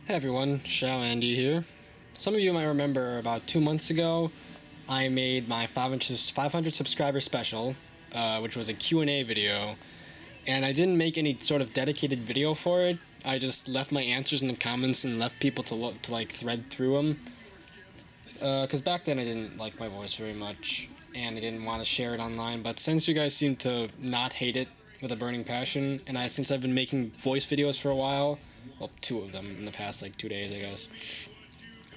Hey everyone, Shao Andy here. Some of you might remember about 2 months ago, I made my 500 subscriber special, which was a Q&A video, and I didn't make any sort of dedicated video for it. I just left my answers in the comments and left people to thread through them. Because back then I didn't like my voice very much, and I didn't want to share it online, but since you guys seem to not hate it with a burning passion, and since I've been making voice videos for a while, well, 2 of them in the past, 2 days, I guess,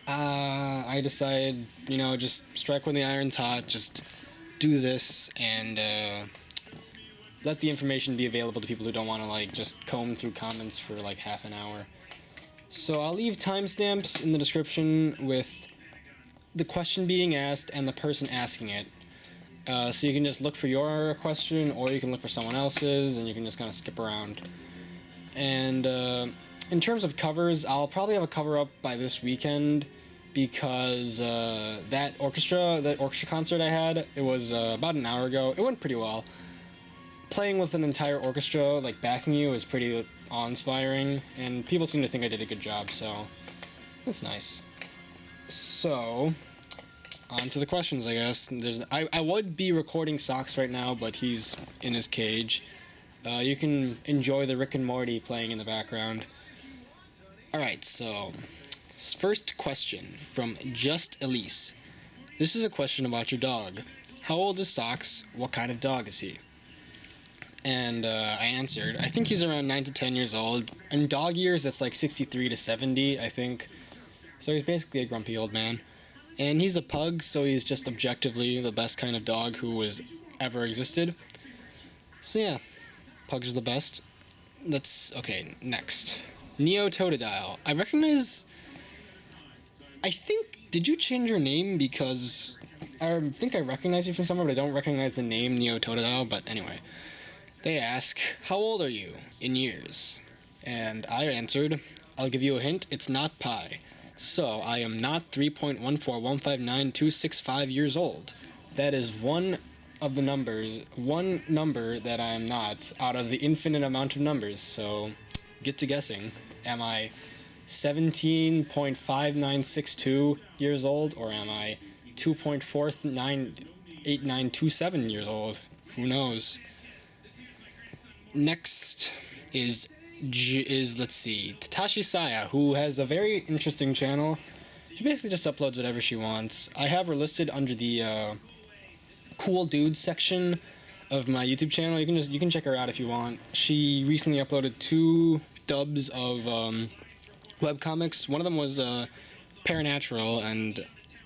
I decided, just strike when the iron's hot, just do this, and let the information be available to people who don't want to, just comb through comments for, half an hour. So I'll leave timestamps in the description with the question being asked and the person asking it. So you can just look for your question, or you can look for someone else's, and you can just kind of skip around. And in terms of covers, I'll probably have a cover up by this weekend, because that orchestra concert I had, it was about an hour ago. It went pretty well. Playing with an entire orchestra, backing you, is pretty awe-inspiring, and people seem to think I did a good job, so that's nice. So, on to the questions, I guess. I would be recording Socks right now, but he's in his cage. You can enjoy the Rick and Morty playing in the background. Alright, so, first question from Just Elyse. This is a question about your dog. How old is Socks? What kind of dog is he? And I answered, I think he's around 9 to 10 years old. In dog years, that's 63 to 70, I think. So he's basically a grumpy old man. And he's a pug, so he's just objectively the best kind of dog who has ever existed. So yeah, pugs are the best. Okay, next. Totodile. Did you change your name? Because I think I recognize you from somewhere, but I don't recognize the name Totodile, but anyway. They ask, how old are you in years? And I answered, I'll give you a hint, it's not pi. So, I am not 3.14159.265 years old. That is one number that I am not out of the infinite amount of numbers, so get to guessing. Am I 17.5962 years old, or am I 2.498927 years old? Who knows? Next is let's see, Tetashi Saya, who has a very interesting channel. She basically just uploads whatever she wants. I have her listed under the cool dudes section of my YouTube channel. You can check her out if you want. She recently uploaded 2 dubs of webcomics. One of them was Paranatural, and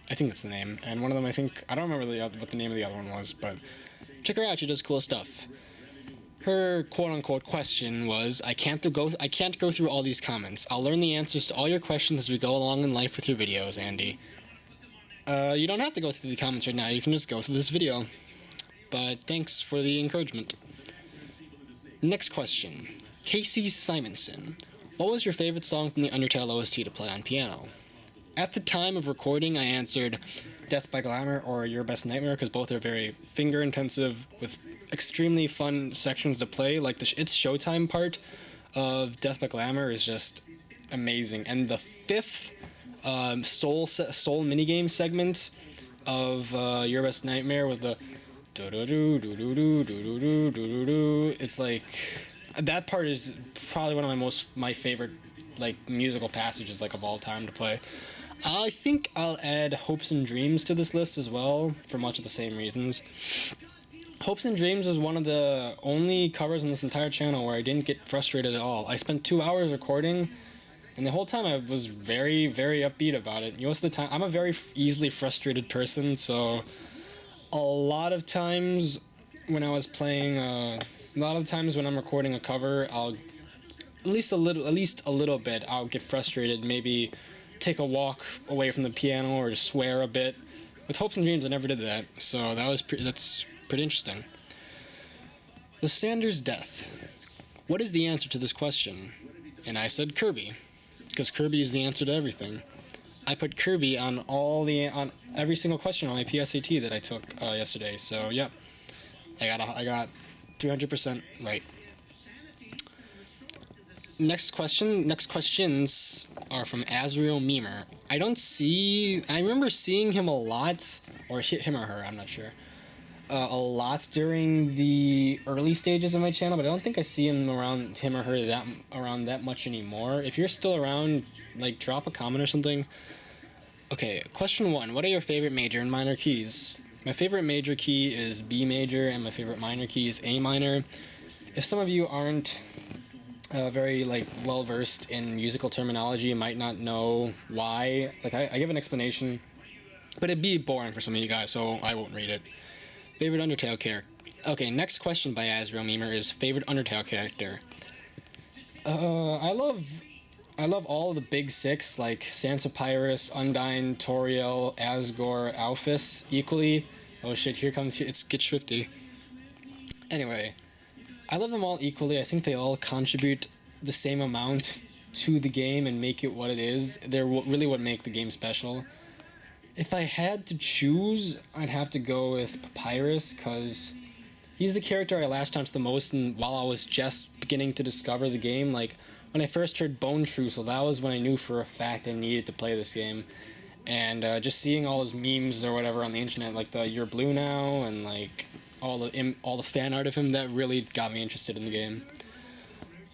I think that's the name. And one of them, I don't remember what the name of the other one was, but check her out. She does cool stuff. Her quote-unquote question was, I can't go through all these comments. I'll learn the answers to all your questions as we go along in life with your videos, Andy. You don't have to go through the comments right now. You can just go through this video. But thanks for the encouragement. Next question. Casey Simonsen. What was your favorite song from the Undertale OST to play on piano? At the time of recording, I answered Death by Glamour or Your Best Nightmare, because both are very finger-intensive with extremely fun sections to play. Its Showtime part of Death by Glamour is just amazing. And the 5th soul minigame segment of Your Best Nightmare with the do-do-do-do-do-do-do-do-do-do-do, it's that part is probably one of my favorite musical passages of all time to play. I think I'll add Hopes and Dreams to this list as well, for much of the same reasons. Hopes and Dreams was one of the only covers on this entire channel where I didn't get frustrated at all. I spent 2 hours recording, and the whole time I was very, very upbeat about it. Most of the time, I'm a very easily frustrated person, so a lot of times when I was playing, when I'm recording a cover, I'll at least a little bit, I'll get frustrated, maybe take a walk away from the piano or just swear a bit. With Hopes and Dreams, I never did that, so that's pretty interesting. Thesandersdeath. What is the answer to this question? And I said Kirby, because Kirby is the answer to everything. I put Kirby on every single question on my PSAT that I took yesterday, so yep, I got 300% right. Next questions are from Asriel Meemurr. I remember seeing him a lot, or him or her, I'm not sure, a lot during the early stages of my channel, but I don't think I see him or her around that much anymore. If you're still around, like, drop a comment or something. Okay, question 1. What are your favorite major and minor keys? My favorite major key is B major, and my favorite minor key is A minor. If some of you aren't very, like, well-versed in musical terminology, you might not know why. Like, I give an explanation, but it'd be boring for some of you guys, so I won't read it. Favorite Undertale character. Okay, next question by Asriel Meemurr is favorite Undertale character. I love all of the big six, like Sans Papyrus, Undyne, Toriel, Asgore, Alphys, equally. Oh shit, it's Get Swifty. Anyway, I love them all equally. I think they all contribute the same amount to the game and make it what it is. They're really what make the game special. If I had to choose, I'd have to go with Papyrus, because he's the character I latched onto the most, and while I was just beginning to discover the game. Like, when I first heard Bone Trussel, that was when I knew for a fact I needed to play this game. And just seeing all his memes or whatever on the internet, like the "You're Blue Now" and like all the fan art of him, that really got me interested in the game.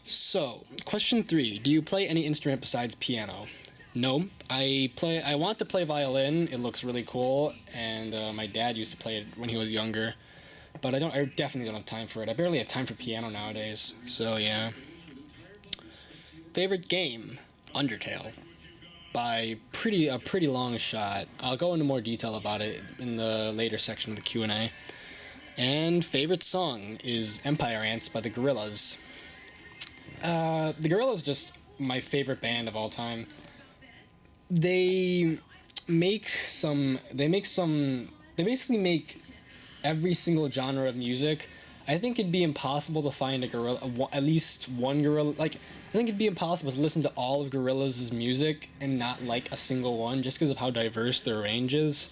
So, question 3: do you play any instrument besides piano? No, I want to play violin. It looks really cool, and my dad used to play it when he was younger. But I definitely don't have time for it. I barely have time for piano nowadays. So yeah. Favorite game? Undertale. By a pretty long shot. I'll go into more detail about it in the later section of the Q&A. And favorite song is Empire Ants by the Gorillaz. The Gorillaz just my favorite band of all time. They basically make every single genre of music. I think it'd be impossible to find at least one gorilla. Like, I think it'd be impossible to listen to all of Gorillaz' music and not like a single one, just because of how diverse their range is.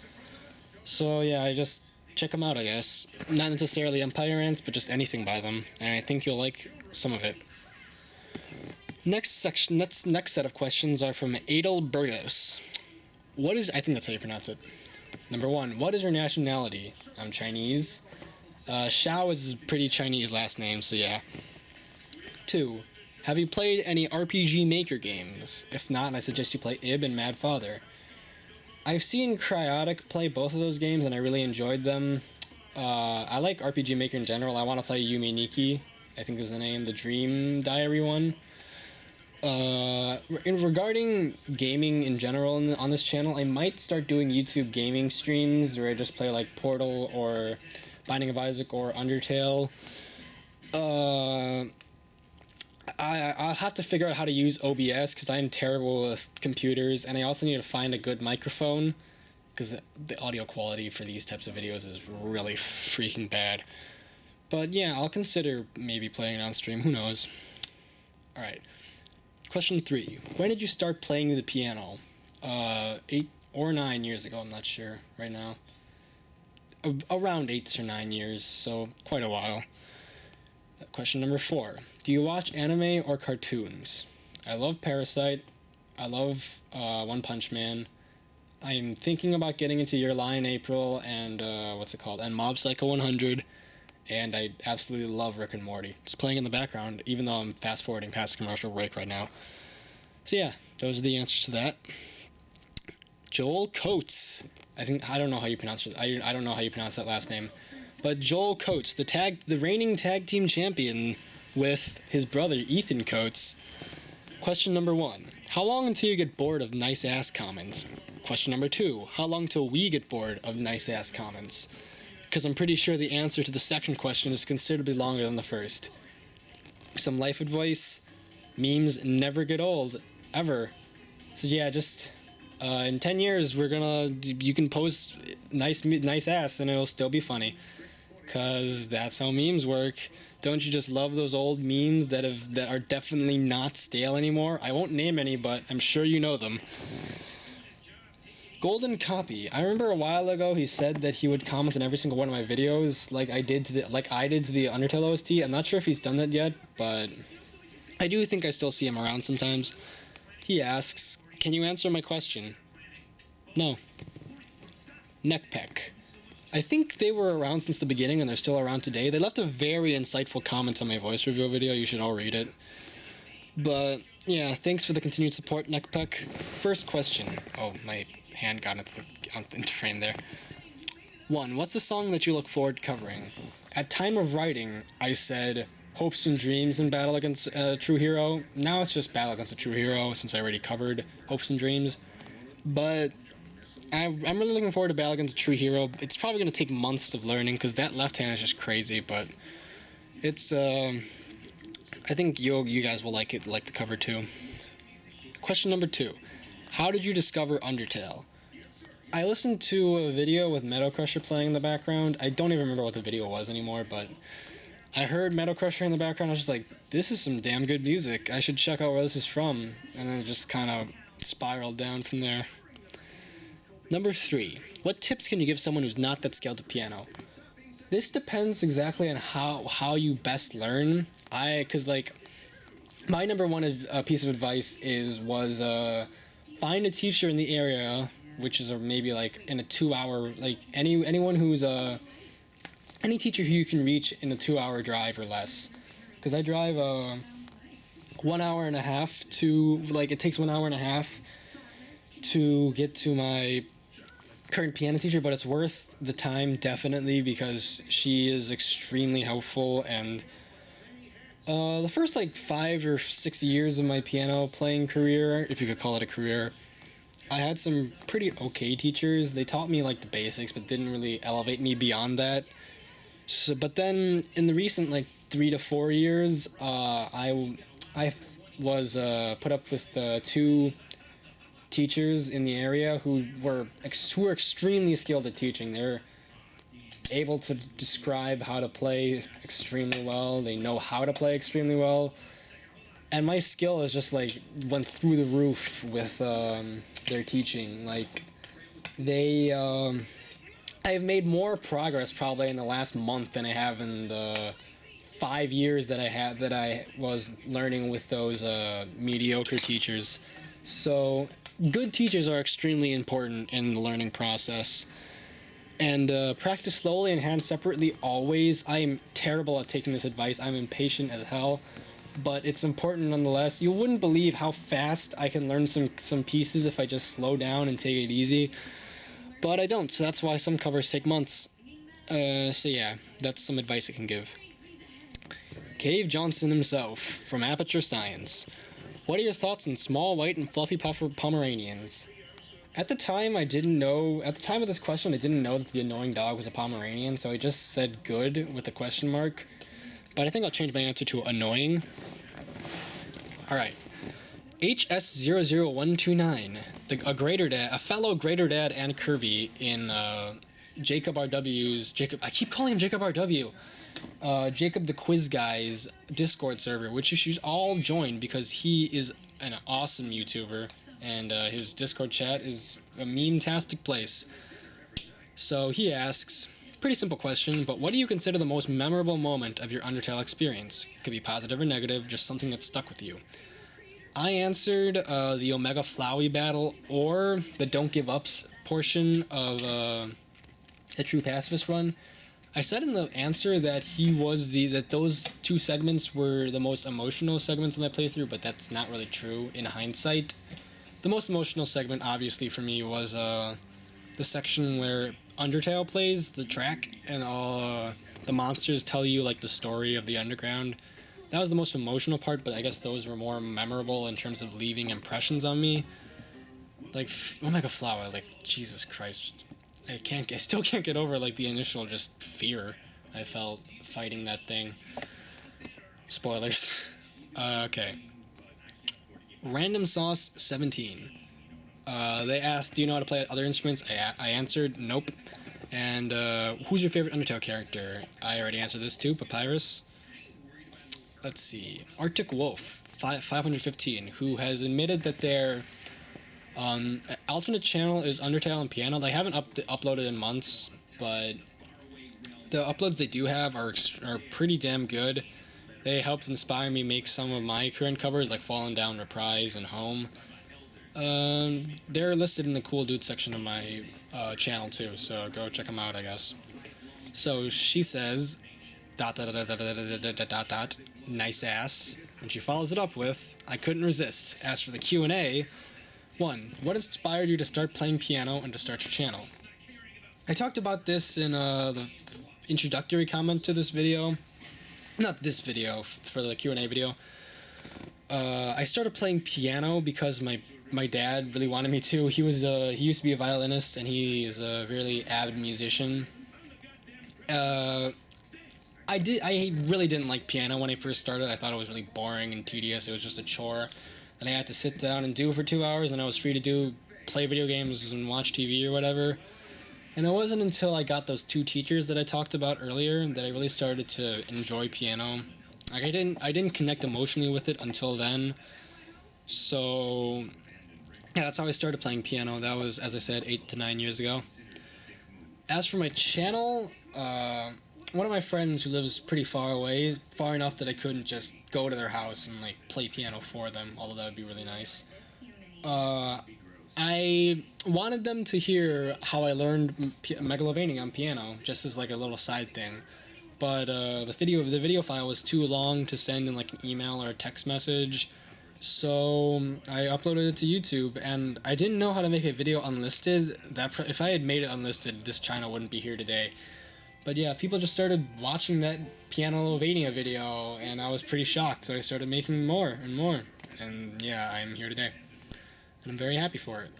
So yeah, I just check them out, I guess. Not necessarily Empire Ants, but just anything by them, and I think you'll like some of it. Next set of questions are from Aidyl Burgos. I think that's how you pronounce it. Number 1, what is your nationality? I'm Chinese. Xiao is a pretty Chinese last name, so yeah. 2, have you played any RPG Maker games? If not, I suggest you play Ib and Mad Father. I've seen Cryotic play both of those games, and I really enjoyed them. I like RPG Maker in general. I want to play Yume Nikki, I think is the name, the Dream Diary one. Regarding gaming in general on this channel, I might start doing YouTube gaming streams where I just play like Portal or Binding of Isaac or Undertale. I'll have to figure out how to use OBS because I'm terrible with computers, and I also need to find a good microphone because the audio quality for these types of videos is really freaking bad. But yeah, I'll consider maybe playing it on stream, who knows. Alright. Question 3. When did you start playing the piano? 8 or 9 years ago, I'm not sure right now. Around 8 or 9 years, so quite a while. Question number 4. Do you watch anime or cartoons? I love Parasite. I love One Punch Man. I'm thinking about getting into Your Lie in April and, and Mob Psycho 100. And I absolutely love Rick and Morty. It's playing in the background, even though I'm fast-forwarding past the commercial break right now. So yeah, those are the answers to that. Joel Coates. I don't know how you pronounce it. I don't know how you pronounce that last name. But Joel Coates, the reigning tag team champion with his brother Ethan Coates. Question number 1. How long until you get bored of nice-ass comments? Question number 2. How long till we get bored of nice-ass comments? Because I'm pretty sure the answer to the second question is considerably longer than the first. Some life advice: memes never get old, ever. So yeah, just in 10 years you can post nice ass and it'll still be funny. Because that's how memes work. Don't you just love those old memes that are definitely not stale anymore? I won't name any, but I'm sure you know them. Golden Copy. I remember a while ago he said that he would comment on every single one of my videos like I did to the Undertale OST. I'm not sure if he's done that yet, but I do think I still see him around sometimes. He asks, can you answer my question? No. Neckpeck. I think they were around since the beginning and they're still around today. They left a very insightful comment on my voice review video. You should all read it. But yeah, thanks for the continued support, Neckpeck. First question. Oh, my hand got into frame there. 1. What's a song that you look forward to covering? At time of writing, I said Hopes and Dreams in Battle Against a True Hero. Now it's just Battle Against a True Hero since I already covered Hopes and Dreams. But I'm really looking forward to Battle Against a True Hero. It's probably going to take months of learning because that left hand is just crazy, but it's I think you guys will like the cover too. Question number 2. How did you discover Undertale? I listened to a video with Meadow Crusher playing in the background. I don't even remember what the video was anymore, but I heard Meadow Crusher in the background. I was just like, this is some damn good music. I should check out where this is from. And then it just kind of spiraled down from there. Number 3. What tips can you give someone who's not that skilled at piano? This depends exactly on how you best learn. Because like, my number 1 piece of advice was find a teacher in the area, which is maybe like in a 2-hour, like anyone who's any teacher who you can reach in a 2-hour drive or less. Because I drive 1 hour and a half to, like, it takes 1 hour and a half to get to my current piano teacher, but it's worth the time, definitely, because she is extremely helpful. And the first like 5 or 6 years of my piano playing career, if you could call it a career, I had some pretty okay teachers. They taught me like the basics, but didn't really elevate me beyond that. So, but then in the recent like 3 to 4 years, I was put up with 2 teachers in the area who were extremely skilled at teaching. They're able to describe how to play extremely well. They know how to play extremely well. And my skill is just like went through the roof with their teaching. Like I've made more progress probably in the last month than I have in the 5 years that I was learning with those mediocre teachers. So good teachers are extremely important in the learning process. And practice slowly and hand separately always. I am terrible at taking this advice. I'm impatient as hell. But it's important nonetheless. You wouldn't believe how fast I can learn some pieces if I just slow down and take it easy. But I don't, so that's why some covers take months. So yeah, that's some advice I can give. Cave Johnson himself, from Aperture Science. What are your thoughts on small, white, and fluffy Pomeranians? At the time of this question, I didn't know that the annoying dog was a Pomeranian, so I just said good with a question mark. But I think I'll change my answer to annoying. Alright. HS00129, a fellow Greater Dad and Kirby in Jacob RW's... I keep calling him Jacob RW. Jacob the Quiz Guy's Discord server, which you should all join because he is an awesome YouTuber, and his Discord chat is a meme-tastic place. So he asks, pretty simple question, but what do you consider the most memorable moment of your Undertale experience? It could be positive or negative, just something that stuck with you. I answered the Omega Flowey battle or the Don't Give Ups portion of the True Pacifist run. I said in the answer that that those 2 segments were the most emotional segments in that playthrough, but that's not really true in hindsight. The most emotional segment, obviously, for me was the section where Undertale plays the track and all the monsters tell you like the story of the underground. That was the most emotional part, but I guess those were more memorable in terms of leaving impressions on me. Like Omega Flower, like Jesus Christ, I still can't get over like the initial just fear I felt fighting that thing. Spoilers. Okay. Random Sauce 17. They asked, do you know how to play other instruments? I answered, nope. And who's your favorite Undertale character? I already answered this too, Papyrus. Let's see. Arctic Wolf, 515, who has admitted that their alternate channel is Undertale and Piano. They haven't uploaded in months, but the uploads they do have are pretty damn good. They helped inspire me make some of my current covers, like Fallen Down, Reprise, and Home. They're listed in the cool dude section of my channel too, so go check them out, I guess. So she says, dot dot dot dot dot dot dot dot dot, nice ass, and she follows it up with, I couldn't resist. As for the Q&A, 1. What inspired you to start playing piano and to start your channel? I talked about this in the introductory comment to this video. Not this video, for the Q&A video. I started playing piano because my dad really wanted me to. He used to be a violinist, and he is a really avid musician. I really didn't like piano when I first started. I thought it was really boring and tedious. It was just a chore that I had to sit down and do for 2 hours, and I was free to play video games and watch TV or whatever. And it wasn't until I got those 2 teachers that I talked about earlier that I really started to enjoy piano. Like I didn't connect emotionally with it until then. So yeah, that's how I started playing piano. That was, as I said, 8 to 9 years ago. As for my channel, one of my friends who lives pretty far away, far enough that I couldn't just go to their house and like play piano for them, although that would be really nice. I wanted them to hear how I learned Megalovania on piano, just as like a little side thing. But the video file was too long to send in like an email or a text message, so I uploaded it to YouTube. And I didn't know how to make a video unlisted. If I had made it unlisted, this channel wouldn't be here today. But yeah, people just started watching that Pianolovania video, and I was pretty shocked. So I started making more and more, and yeah, I'm here today, and I'm very happy for it.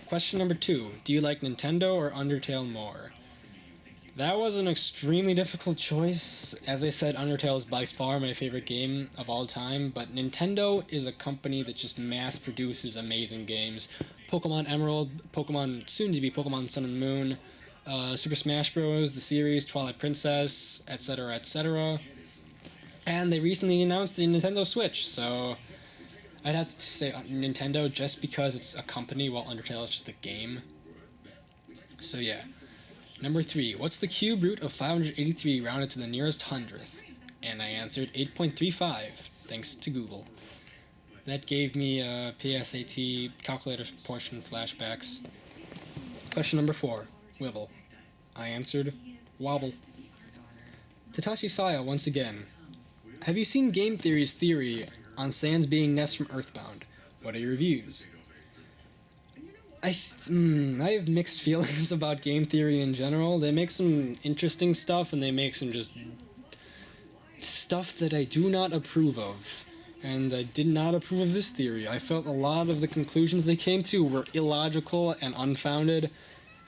Question number 2: do you like Nintendo or Undertale more? That was an extremely difficult choice. As I said, Undertale is by far my favorite game of all time, but Nintendo is a company that just mass produces amazing games. Pokemon Emerald, soon to be Pokemon Sun and Moon, Super Smash Bros., the series, Twilight Princess, etc., etc. And they recently announced the Nintendo Switch, so I'd have to say Nintendo just because it's a company while Undertale is just a game. So yeah. Number 3, what's the cube root of 583 rounded to the nearest hundredth? And I answered 8.35, thanks to Google. That gave me PSAT calculator portion flashbacks. Question number 4, Wibble. I answered wobble. Tetashi Saya once again. Have you seen Game Theory's theory on Sans being Ness from Earthbound? What are your views? I have mixed feelings about Game Theory in general. They make some interesting stuff, and they make some just stuff that I do not approve of. And I did not approve of this theory. I felt a lot of the conclusions they came to were illogical and unfounded.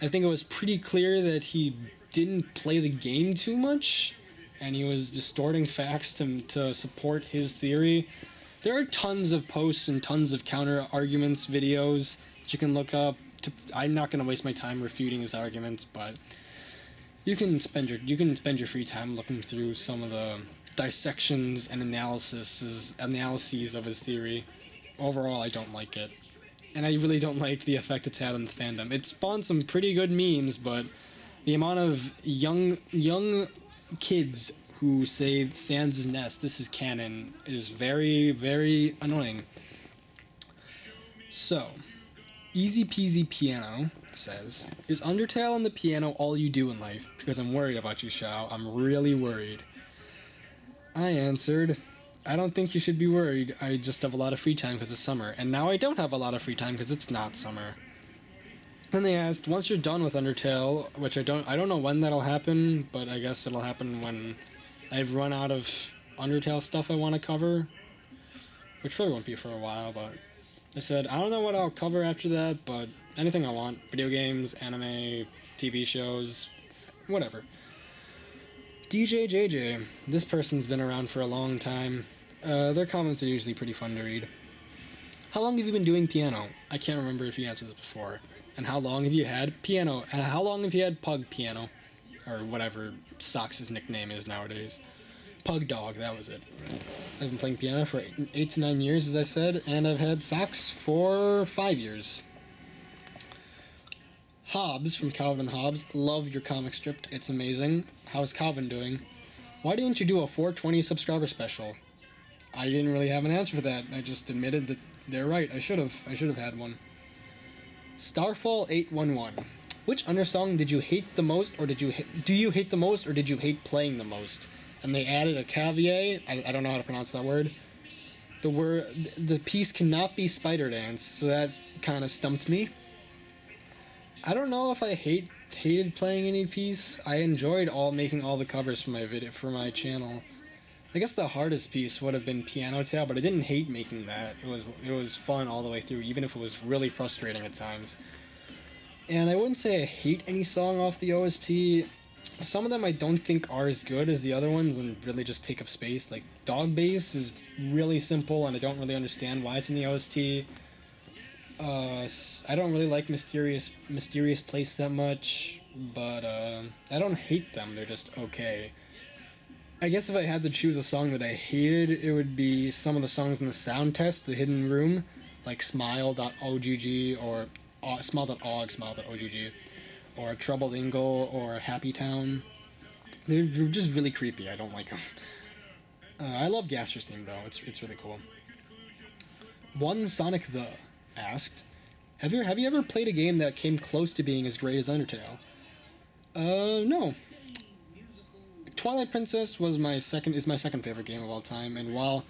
I think it was pretty clear that he didn't play the game too much, and he was distorting facts to support his theory. There are tons of posts and tons of counter-arguments videos you can look up. I'm not going to waste my time refuting his arguments, but you can spend your free time looking through some of the dissections and analyses of his theory. Overall, I don't like it, and I really don't like the effect it's had on the fandom. It spawned some pretty good memes, but the amount of young kids who say Sans is Ness, this is canon, is very, very annoying. So, EasyPeasyPiano says, is Undertale and the piano all you do in life? Because I'm worried about you, Shao. I'm really worried. I answered, I don't think you should be worried. I just have a lot of free time because it's summer. And now I don't have a lot of free time because it's not summer. Then they asked, once you're done with Undertale, which I don't know when that'll happen, but I guess it'll happen when I've run out of Undertale stuff I want to cover, which probably won't be for a while, but I said, I don't know what I'll cover after that, but anything I want. Video games, anime, TV shows, whatever. DJJJ. This person's been around for a long time. Their comments are usually pretty fun to read. How long have you been doing piano? I can't remember if you answered this before. And how long have you had piano? How long have you had Pug Piano? Or whatever Sox' nickname is nowadays. Pug Dog, that was it. I've been playing piano for 8 to 9 years, as I said, and I've had Sox for 5 years. Hobbes from Calvin and Hobbes. Love your comic strip. It's amazing. How's Calvin doing? Why didn't you do a 420 subscriber special? I didn't really have an answer for that. I just admitted that They're right. I should have had one. Starfall 811. Which Undersong did you hate the most, or do you hate the most, or did you hate playing the most? And they added a caveat. I don't know how to pronounce that word. The piece cannot be Spider Dance, so that kind of stumped me. I don't know if I hated playing any piece. I enjoyed making all the covers for my channel. I guess the hardest piece would have been Piano Tale, but I didn't hate making that. It was fun all the way through, even if it was really frustrating at times. And I wouldn't say I hate any song off the OST. Some of them I don't think are as good as the other ones and really just take up space. Like Dog Bass is really simple, and I don't really understand why it's in the OST. I don't really like Mysterious Place that much, but I don't hate them. They're just okay. I guess if I had to choose a song that I hated, it would be some of the songs in the sound test, The Hidden Room, like Smile.ogg or Smile.ogg, or Troubled Ingle or Happy Town. They're just really creepy. I don't like them. I love Gaster's theme though. It's really cool. One Sonic the asked, Have you ever played a game that came close to being as great as Undertale? No. Twilight Princess is my second favorite game of all time, and while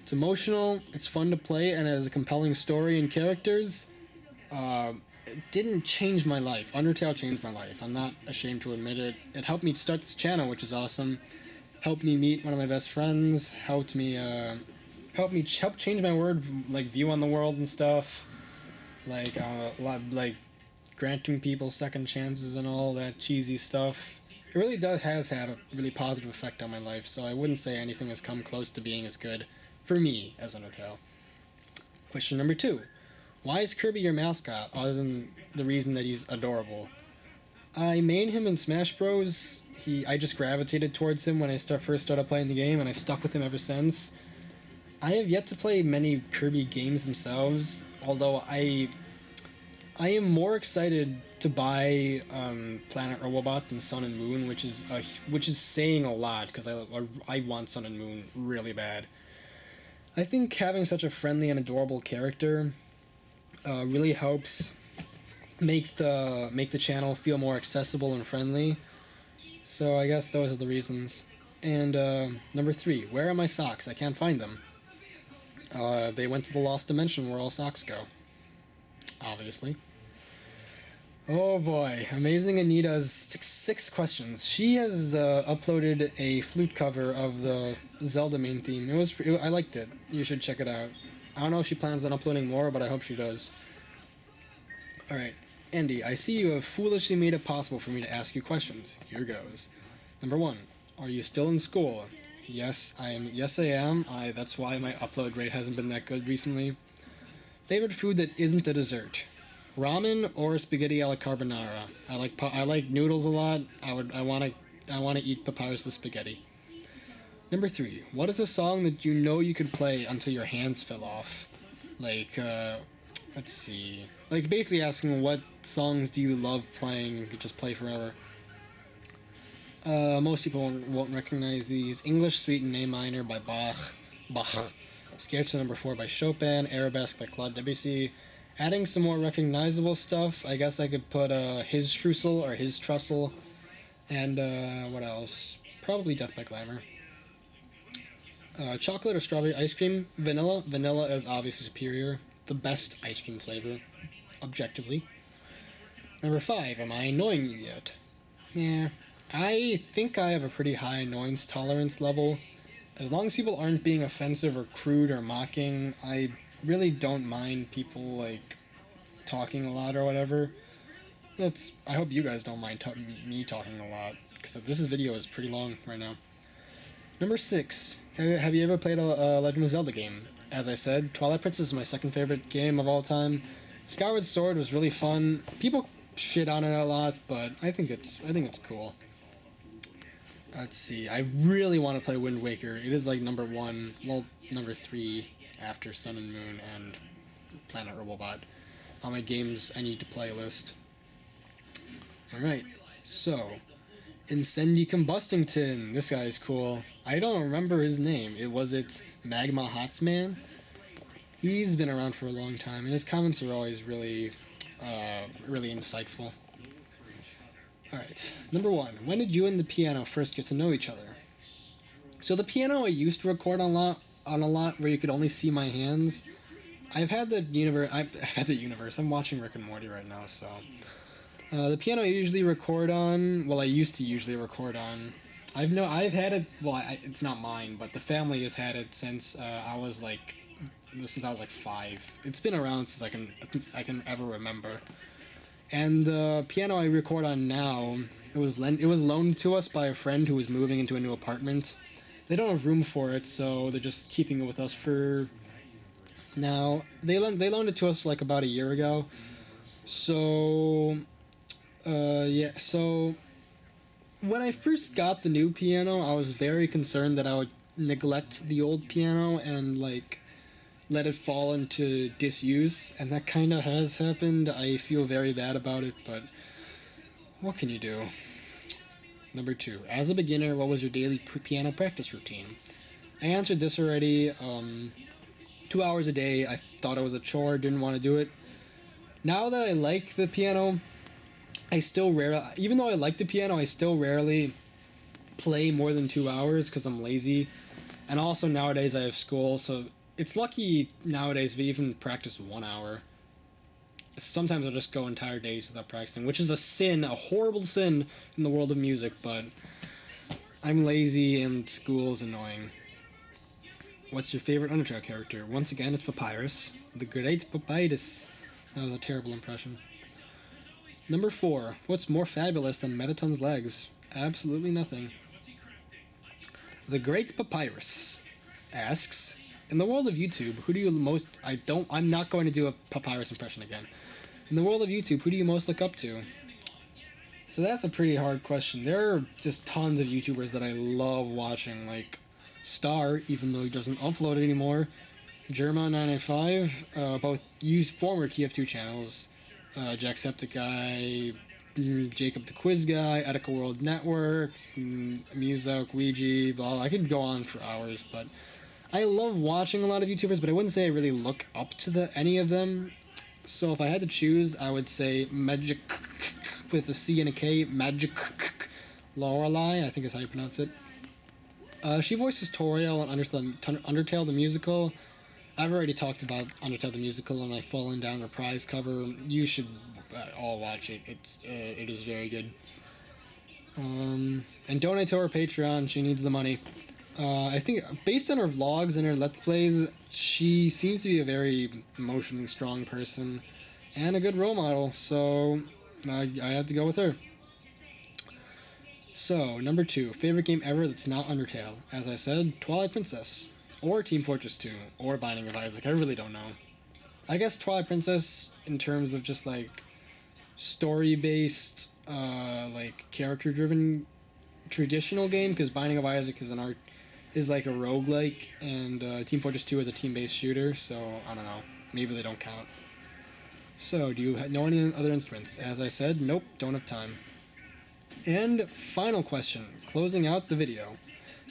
it's emotional, it's fun to play, and it has a compelling story and characters, it didn't change my life. Undertale changed my life. I'm not ashamed to admit it. It helped me start this channel, which is awesome. Helped me meet one of my best friends. Helped change my view on the world and stuff. Like granting people second chances and all that cheesy stuff. It really has had a really positive effect on my life, so I wouldn't say anything has come close to being as good for me as Undertale. Question number 2. Why is Kirby your mascot, other than the reason that he's adorable? I main him in Smash Bros. I just gravitated towards him when I first started playing the game, and I've stuck with him ever since. I have yet to play many Kirby games themselves, although I am more excited to buy Planet Robobot than Sun and Moon, which is saying a lot, because I want Sun and Moon really bad. I think having such a friendly and adorable character really helps make the channel feel more accessible and friendly. So I guess those are the reasons. And number 3, where are my socks? I can't find them. They went to the Lost Dimension where all socks go. Obviously. Oh boy, AmazingAnita's 6 questions. She has uploaded a flute cover of the Zelda main theme. I liked it. You should check it out. I don't know if she plans on uploading more, but I hope she does. Alright, Andy, I see you have foolishly made it possible for me to ask you questions. Here goes. Number 1, are you still in school? Yes, I am. Yes, I am. That's why my upload rate hasn't been that good recently. Favorite food that isn't a dessert? Ramen or spaghetti alla carbonara. I like noodles a lot. I want to eat Papyrus the spaghetti. Number 3. What is a song that you know you could play until your hands fell off? Let's see. Like basically asking what songs do you love playing? You could just play forever. Most people won't recognize these. English Suite in A minor by Bach. Scherzo number 4 by Chopin. Arabesque by Claude Debussy. Adding some more recognizable stuff, I guess I could put His Trussel or His Trussel. And what else? Probably Death by Glamour. Chocolate or strawberry ice cream? Vanilla. Vanilla is obviously superior. The best ice cream flavor. Objectively. Number 5, am I annoying you yet? Yeah. I think I have a pretty high annoyance tolerance level. As long as people aren't being offensive or crude or mocking, I really don't mind people talking a lot or whatever. I hope you guys don't mind me talking a lot, because this video is pretty long right now. Number 6, have you ever played a Legend of Zelda game? As I said, Twilight Princess is my second favorite game of all time. Skyward Sword was really fun. People shit on it a lot, but I think it's cool. Let's see. I really want to play Wind Waker. It is number 1, well, number 3 after Sun and Moon and Planet Robobot on my games I need to play list. Alright, so Incendi Combustington. This guy is cool. I don't remember his name. Was it Magma Hotsman? He's been around for a long time, and his comments are always really, really insightful. Alright, number 1. When did you and the piano first get to know each other? So the piano I used to record on a lot where you could only see my hands. I've had the universe. I'm watching Rick and Morty right now, so... the piano I usually record on... Well, I used to usually record on... I've had it... Well, it's not mine, but the family has had it since I was like 5. It's been around since I can ever remember. And the piano I record on now, it was loaned to us by a friend who was moving into a new apartment. They don't have room for it, so they're just keeping it with us for now. They loaned it to us like about a year ago. So, yeah. So, when I first got the new piano, I was very concerned that I would neglect the old piano and like let it fall into disuse, and that kind of has happened. I feel very bad about it, but what can you do? Number 2. As a beginner, what was your daily piano practice routine? I answered this already. 2 hours a day. I thought it was a chore, didn't want to do it. Now that I like the piano, even though I like the piano, I still rarely play more than 2 hours because I'm lazy. And also nowadays I have school, so it's lucky nowadays if you even practice 1 hour. Sometimes I'll just go entire days without practicing, which is a sin, a horrible sin in the world of music, but I'm lazy and school is annoying. What's your favorite Undertale character? Once again, it's Papyrus. The Great Papyrus. That was a terrible impression. Number 4. What's more fabulous than Mettaton's legs? Absolutely nothing. The Great Papyrus asks, in the world of YouTube, who do you most... I'm not going to do a Papyrus impression again. In the world of YouTube, who do you most look up to? So that's a pretty hard question. There are just tons of YouTubers that I love watching, like Star, even though he doesn't upload anymore, Germa995, both use former TF2 channels, Jacksepticeye, Jacob the Quiz Guy, Etika World Network, Muzak, Ouija, blah, blah. I could go on for hours, but I love watching a lot of YouTubers, but I wouldn't say I really look up to any of them. So if I had to choose, I would say Magic with a C and a K, Magic Lorelei, I think is how you pronounce it. She voices Toriel on Undertale the Musical. I've already talked about Undertale the Musical and my Fallen Down Reprise cover. You should all watch it. It is very good. And donate to her Patreon. She needs the money. I think based on her vlogs and her Let's Plays, she seems to be a very emotionally strong person and a good role model, so I have to go with her. So, number 2, favorite game ever that's not Undertale. As I said, Twilight Princess, or Team Fortress 2, or Binding of Isaac. I really don't know. I guess Twilight Princess, in terms of just like story-based, like character-driven traditional game, because Binding of Isaac is like a roguelike, and Team Fortress 2 is a team-based shooter, so I don't know. Maybe they don't count. So, do you know any other instruments? As I said, nope, don't have time. And final question, closing out the video.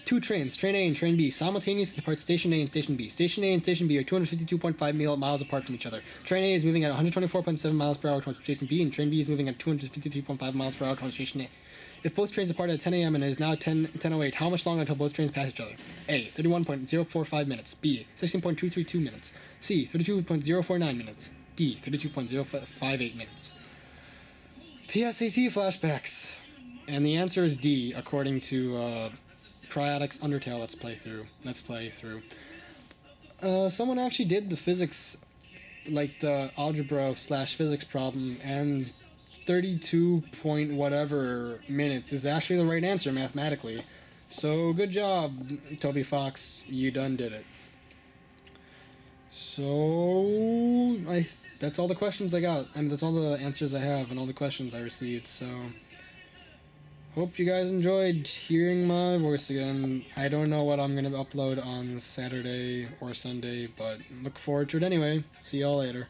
2 trains, Train A and Train B, simultaneously depart Station A and Station B. Station A and Station B are 252.5 miles apart from each other. Train A is moving at 124.7 miles per hour towards Station B, and Train B is moving at 253.5 miles per hour towards Station A. If both trains depart at 10 a.m. and it is now 10:08, how much longer until both trains pass each other? A. 31.045 minutes. B. 16.232 minutes. C. 32.049 minutes. D. 32.058 minutes. PSAT flashbacks. And the answer is D, according to Cryotic's Undertale Let's Play through. Someone actually did the physics, like the algebra / physics problem, and 32 point whatever minutes is actually the right answer mathematically. So good job, Toby Fox. You done did it. So that's all the questions I got. I mean, that's all the answers I have and all the questions I received. So hope you guys enjoyed hearing my voice again. I don't know what I'm gonna upload on Saturday or Sunday, but look forward to it anyway. See y'all later.